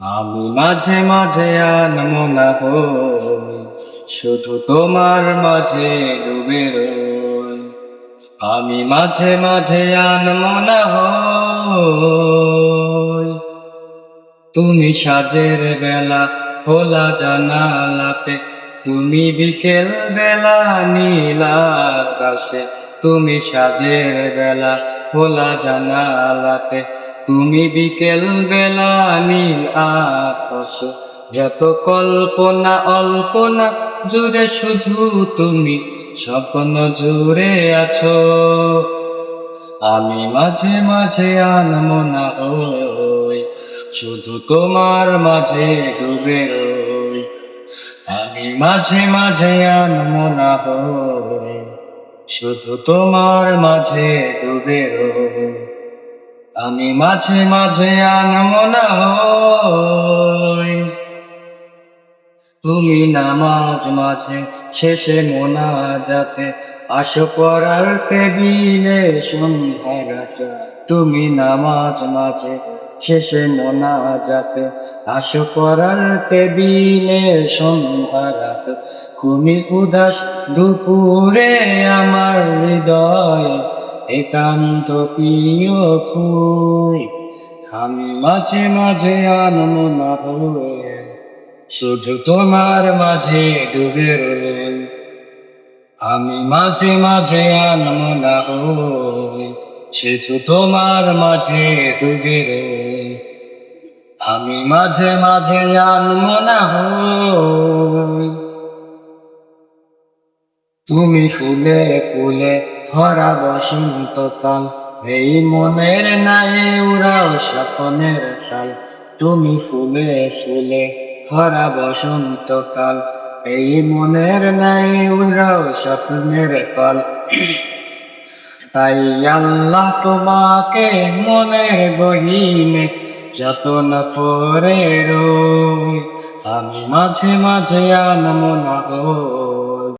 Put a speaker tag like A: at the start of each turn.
A: আমি মাঝে মাঝে আনমনা হই, শুধু তোমার মাঝে ডুবে রই। আমি মাঝে মাঝে আনমনা হই, তুমি সাজের বেলা খোলা জানালাতে, তুমি বিকেল বেলা নীল আকাশে। তুমি সাজের বেলা খোলা জানালাতে, তুমি বিকেল বেলা নীল আকাশে। যত কল্পনা অল্পনা জুড়ে শুধু তুমি স্বপ্ন জুড়ে আছো। আমি মাঝে মাঝে আনমনা হই, শুধু তোমার মাঝে ডুবে রই। আমি মাঝে মাঝে আনমনা হই, শুধু তোমার মাঝে ডুবে রই। আমি মাঝে মাঝে আনমনা হই, তুমি নামাজ মাঝে শেষে মোনাজাতে আসো পড়ার টেবিলে সন্ধ্যারাতে। তুমি নামাজ মাঝে শেষে মোনাজাতে আসো পড়ার টেবিলে সন্ধ্যারাতে। তুমি উদাস দুপুরে আমার হৃদয় একান্ত প্রিয় ফুল। আমি মাঝে মাঝে আনমনা হই, শুধু তোমার মাঝে ডুবে রই। আমি মাঝে মাঝে আনমনা হই, শুধু তোমার মাঝে ডুবে রই। আমি মাঝে মাঝে আনমনা হই, তুমি ফুলে ফুলে ভরা বসন্তকাল, এই মনের নাই উড়াও স্বপ্নের কাল। তুমি ফুলে ফুলে ভরা বসন্তকাল, এই মনের নাই উড়াও স্বপ্নের কাল। তাই আল্লাহ তোমাকে মনের গহীনে যতন করে রই। আমি মাঝে মাঝে আনমনা হই,